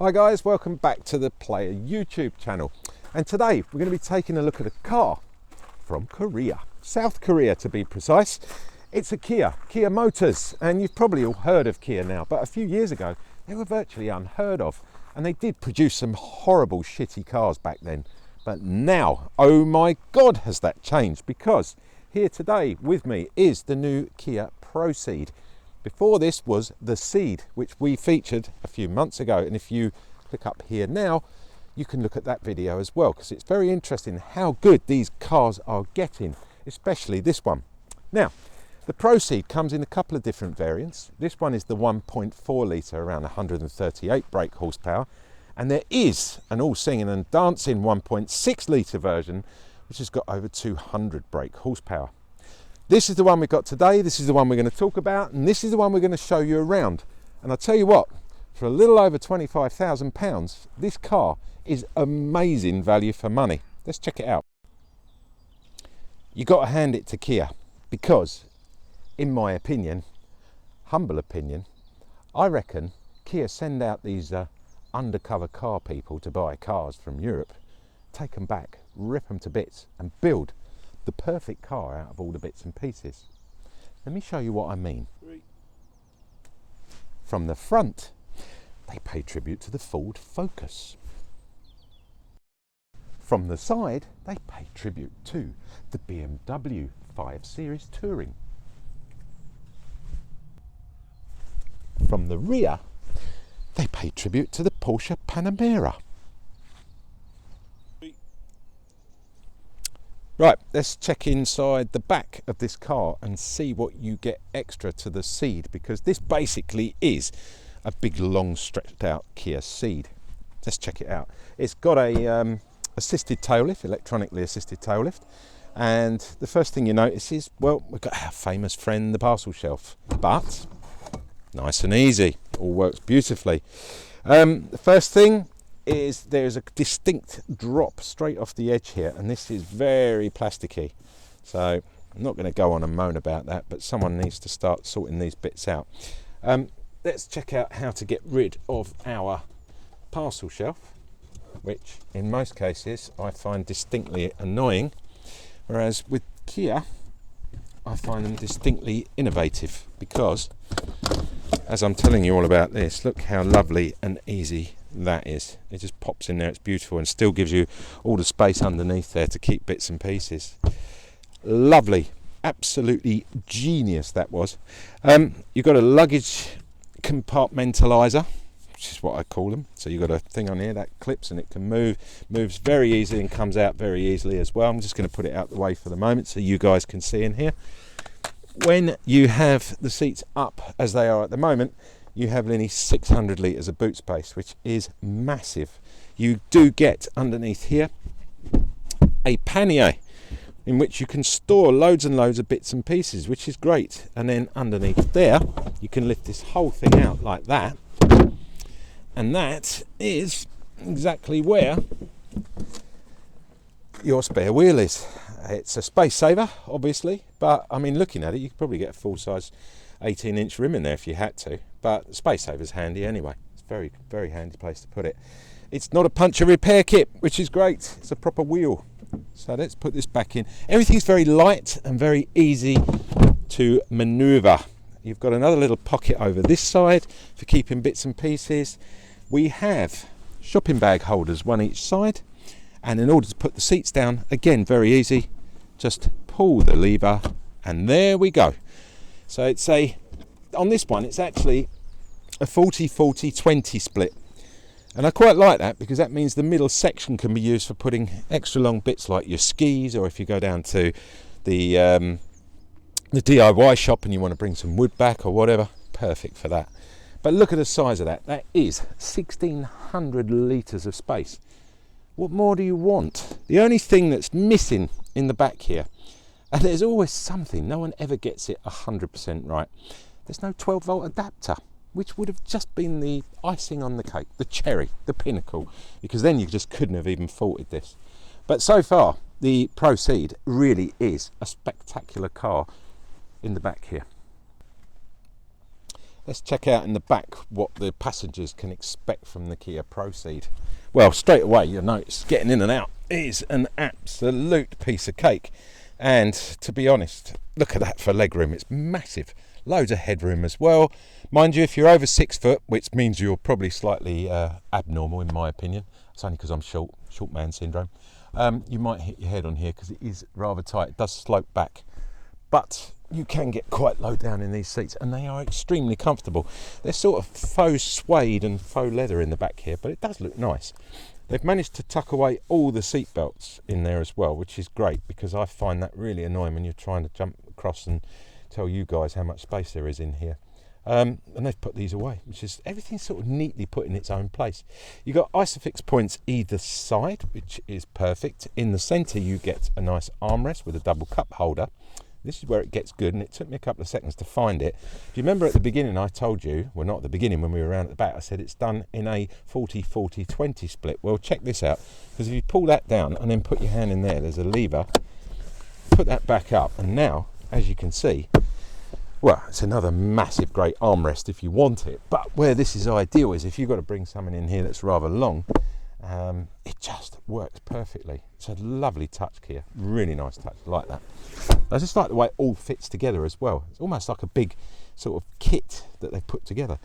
Hi guys, welcome back to the Player YouTube channel, and today we're going to be taking a look at a car from Korea, South Korea to be precise. It's a Kia Motors, and you've probably all heard of Kia now, but a few years ago they were virtually unheard of, and they did produce some horrible shitty cars back then. But now, oh my god, has that changed, because here today with me is the new Kia Proceed. Before this was the Ceed, which we featured a few months ago, and if you click up here now you can look at that video as well, because it's very interesting how good these cars are getting, especially this one. Now the Proceed comes in a couple of different variants. This one is the 1.4 litre, around 138 brake horsepower, and there is an all singing and dancing 1.6 litre version which has got over 200 brake horsepower. This is the one we've got today, this is the one we're going to talk about, and this is the one we're going to show you around. And I'll tell you what, for a little over £25,000, this car is amazing value for money. Let's check it out. You've got to hand it to Kia, because, in my opinion, humble opinion, I reckon Kia send out these undercover car people to buy cars from Europe, take them back, rip them to bits, and build the perfect car out of all the bits and pieces. Let me show you what I mean. From the front, they pay tribute to the Ford Focus. From the side, they pay tribute to the BMW 5 Series Touring. From the rear, they pay tribute to the Porsche Panamera. Right, let's check inside the back of this car and see what you get extra to the Ceed, because this basically is a big long stretched out Kia Ceed. Let's check it out. It's got a assisted tail lift, electronically assisted tail lift, and the first thing you notice is, well, we've got our famous friend the Parcel Shelf, but nice and easy, all works beautifully. The first thing is there's a distinct drop straight off the edge here, and this is very plasticky, so I'm not going to go on and moan about that, but someone needs to start sorting these bits out. Let's check out how to get rid of our parcel shelf, which in most cases I find distinctly annoying, whereas with Kia I find them distinctly innovative, because as I'm telling you all about this, look how lovely and easy that is. It just pops in there, it's beautiful, and still gives you all the space underneath there to keep bits and pieces. Lovely, absolutely genius that was. You've got a luggage compartmentalizer, which is what I call them. So you've got a thing on here that clips and it can moves very easily and comes out very easily as well. I'm just going to put it out the way for the moment so you guys can see in here. When you have the seats up as they are at the moment, you have nearly 600 litres of boot space, which is massive. You do get underneath here a pannier in which you can store loads and loads of bits and pieces, which is great. And then underneath there you can lift this whole thing out like that, and that is exactly where your spare wheel is. It's a space saver obviously, but I mean, looking at it, you could probably get a full-size 18-inch rim in there if you had to, but the space saver's handy anyway. It's very, very handy place to put it. It's not a puncture repair kit, which is great. It's a proper wheel. So let's put this back in. Everything's very light and very easy to maneuver. You've got another little pocket over this side for keeping bits and pieces. We have shopping bag holders, one each side, and in order to put the seats down, again very easy, just pull the lever and there we go. So it's on this one it's actually a 40-40-20 split, and I quite like that, because that means the middle section can be used for putting extra long bits like your skis, or if you go down to the DIY shop and you want to bring some wood back or whatever, perfect for that. But look at the size of that. That is 1600 litres of space. What more do you want? The only thing that's missing in the back here, and there's always something, no one ever gets it 100% right, there's no 12-volt adapter, which would have just been the icing on the cake, the cherry, the pinnacle, because then you just couldn't have even faulted this. But so far the Proceed really is a spectacular car in the back here. Let's check out in the back what the passengers can expect from the Kia Proceed. Well, straight away you'll notice getting in and out is an absolute piece of cake. And to be honest, look at that for legroom, it's massive. Loads of headroom as well. Mind you, if you're over 6 foot, which means you're probably slightly abnormal in my opinion, it's only because I'm short man syndrome, you might hit your head on here because it is rather tight. It does slope back, but you can get quite low down in these seats and they are extremely comfortable. They're sort of faux suede and faux leather in the back here, but it does look nice. They've managed to tuck away all the seat belts in there as well, which is great because I find that really annoying when you're trying to jump across and tell you guys how much space there is in here. And they've put these away, which is everything's sort of neatly put in its own place. You've got isofix points either side, which is perfect. In the centre you get a nice armrest with a double cup holder. This is where it gets good, and it took me a couple of seconds to find it. Do you remember at the beginning I told you, well not at the beginning, when we were around at the back, I said it's done in a 40-40-20 split. Well, check this out, because if you pull that down and then put your hand in there, there's a lever, put that back up, and now, as you can see, well, it's another massive great armrest if you want it, but where this is ideal is if you've got to bring something in here that's rather long, it just works perfectly. It's a lovely touch, Kia, really nice touch, I like that. I just like the way it all fits together as well. It's almost like a big sort of kit that they've put together.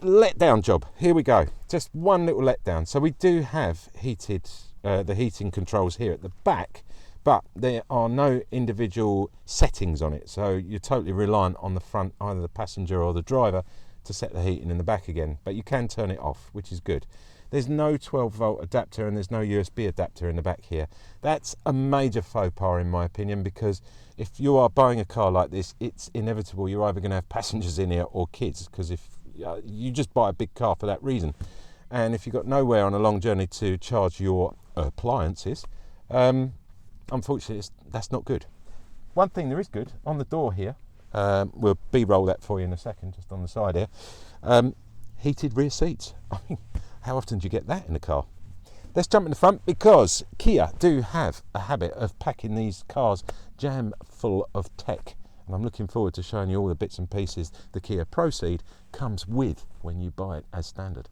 Letdown job, here we go, just one little letdown. So we do have the heating controls here at the back, but there are no individual settings on it, so you're totally reliant on the front, either the passenger or the driver, to set the heating in the back again, but you can turn it off, which is good. There's no 12-volt adapter and there's no USB adapter in the back here. That's a major faux pas in my opinion, because if you are buying a car like this, it's inevitable you're either going to have passengers in here or kids, because if you just buy a big car for that reason, and if you've got nowhere on a long journey to charge your appliances, unfortunately that's not good. One thing there is good on the door here, we'll b-roll that for you in a second, just on the side here, heated rear seats. I mean, how often do you get that in a car? Let's jump in the front, because Kia do have a habit of packing these cars jam full of tech, and I'm looking forward to showing you all the bits and pieces the Kia Proceed comes with when you buy it as standard.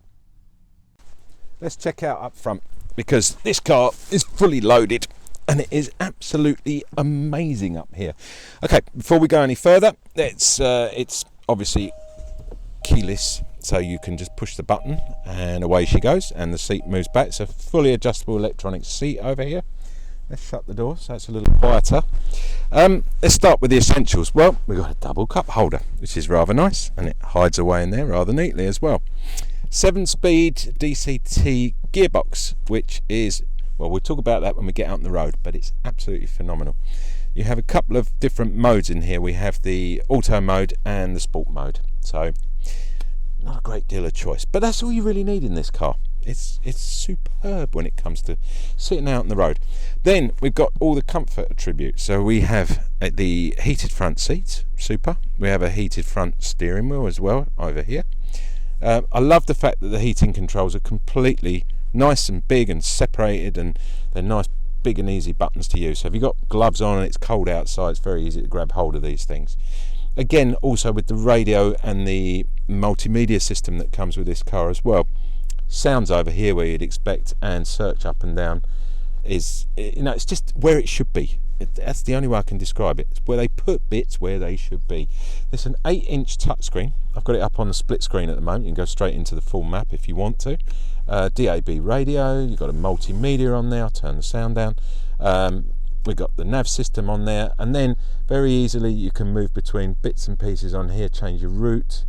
Let's check out up front, because this car is fully loaded and it is absolutely amazing up here. Okay, before we go any further, it's obviously keyless, so you can just push the button and away she goes and the seat moves back. It's a fully adjustable electronic seat over here. Let's shut the door so it's a little quieter. Let's start with the essentials. Well, we've got a double cup holder, which is rather nice, and it hides away in there rather neatly as well. 7-speed DCT gearbox, which is, well, we'll talk about that when we get out on the road, but it's absolutely phenomenal. You have a couple of different modes in here. We have the auto mode and the sport mode, so not a great deal of choice, but that's all you really need in this car. It's superb when it comes to sitting out on the road. Then we've got all the comfort attributes. So we have the heated front seats, super. We have a heated front steering wheel as well over here. I love the fact that the heating controls are completely nice and big and separated, and they're nice big and easy buttons to use. So if you've got gloves on and it's cold outside, it's very easy to grab hold of these things. Again, also with the radio and the multimedia system that comes with this car as well. Sounds over here where you'd expect, and search up and down is, you know, it's just where it should be. That's the only way I can describe it. It's where they put bits where they should be. There's an 8-inch touchscreen. I've got it up on the split screen at the moment. You can go straight into the full map if you want to. DAB radio, you've got a multimedia on there. I'll turn the sound down. We've got the Nav System on there, and then very easily you can move between bits and pieces on here, change your route,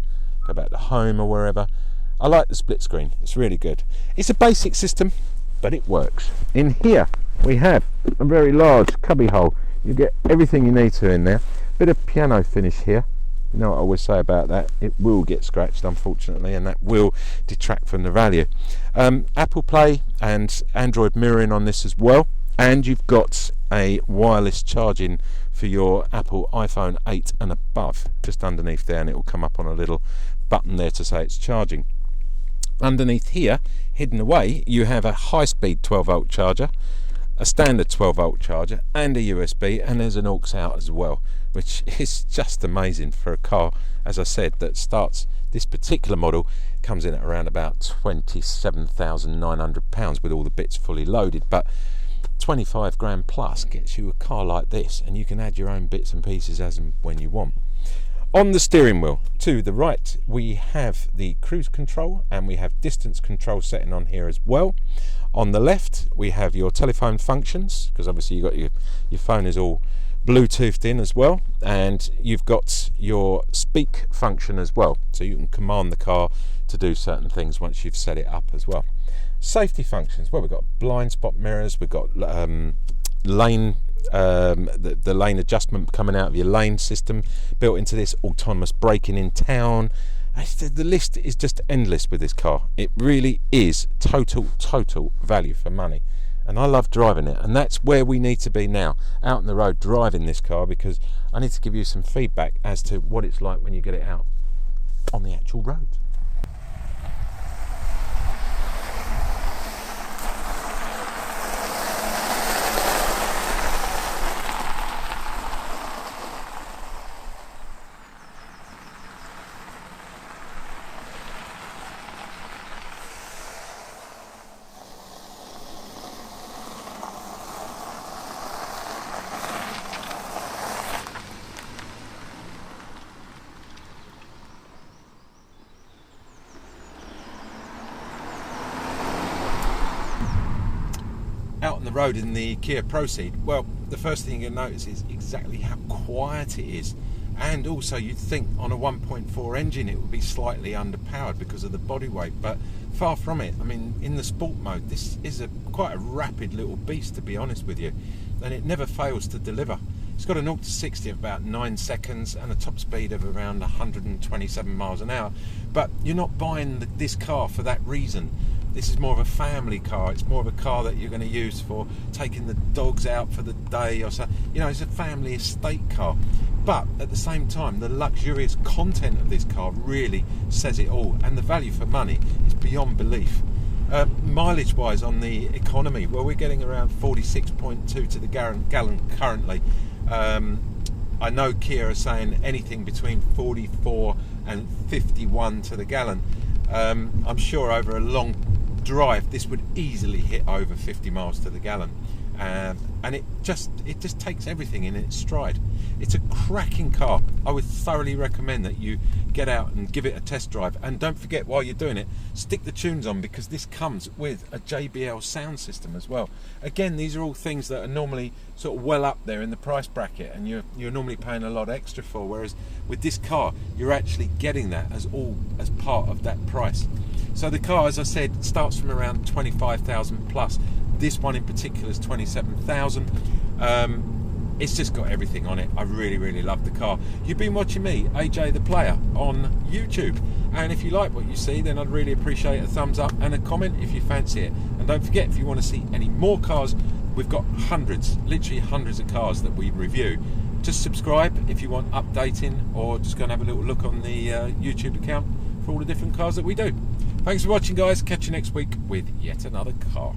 go back to home or wherever. I like the split screen, it's really good. It's a basic system, but it works. In here we have a very large cubby hole. You get everything you need to in there. Bit of piano finish here. You know what I always say about that, it will get scratched unfortunately, and that will detract from the value. Apple Play and Android mirroring on this as well, and you've got a wireless charging for your Apple iPhone 8 and above, just underneath there, and it will come up on a little button there to say it's charging. Underneath here, hidden away, you have a high-speed 12-volt charger, a standard 12-volt charger, and a USB, and there's an aux out as well, which is just amazing for a car, as I said, that starts, this particular model comes in at around about £27,900 with all the bits fully loaded, but 25 grand plus gets you a car like this, and you can add your own bits and pieces as and when you want. On the steering wheel to the right we have the cruise control, and we have distance control setting on here as well. On the left we have your telephone functions, because obviously you've got your phone is all Bluetoothed in as well, and you've got your speak function as well, so you can command the car to do certain things once you've set it up as well. Safety functions, well, we've got blind spot mirrors, we've got lane the lane adjustment coming out of your lane system built into this, autonomous braking in town. The list is just endless with this car. It really is total value for money, and I love driving it, and that's where we need to be now, out on the road driving this car, because I need to give you some feedback as to what it's like when you get it out on the actual road. Out on the road in the Kia Proceed, well, the first thing you'll notice is exactly how quiet it is, and also you'd think on a 1.4 engine it would be slightly underpowered because of the body weight, but far from it. I mean, in the sport mode this is quite a rapid little beast, to be honest with you, and it never fails to deliver. It's got a 0 to 60 of about 9 seconds and a top speed of around 127 miles an hour, but you're not buying this car for that reason. This is more of a family car. It's more of a car that you're going to use for taking the dogs out for the day or so. You know, it's a family estate car. But at the same time, the luxurious content of this car really says it all, and the value for money is beyond belief. Mileage wise on the economy, well, we're getting around 46.2 to the gallon currently. I know Kia are saying anything between 44 and 51 to the gallon. I'm sure over a long drive this would easily hit over 50 miles to the gallon, and it just takes everything in its stride. It's a cracking car. I would thoroughly recommend that you get out and give it a test drive, and don't forget, while you're doing it, stick the tunes on, because this comes with a JBL sound system as well. Again, these are all things that are normally sort of well up there in the price bracket, and you're normally paying a lot extra for, whereas with this car you're actually getting that as part of that price. So the car, as I said, starts from around 25,000 plus. This one in particular is 27,000. It's just got everything on it. I really love the car. You've been watching me, AJ the Player, on YouTube, and if you like what you see, then I'd really appreciate a thumbs up and a comment if you fancy it. And don't forget, if you want to see any more cars, we've got hundreds, literally hundreds of cars that we review. Just subscribe if you want updating, or just go and have a little look on the YouTube account for all the different cars that we do. Thanks for watching, guys. Catch you next week with yet another car.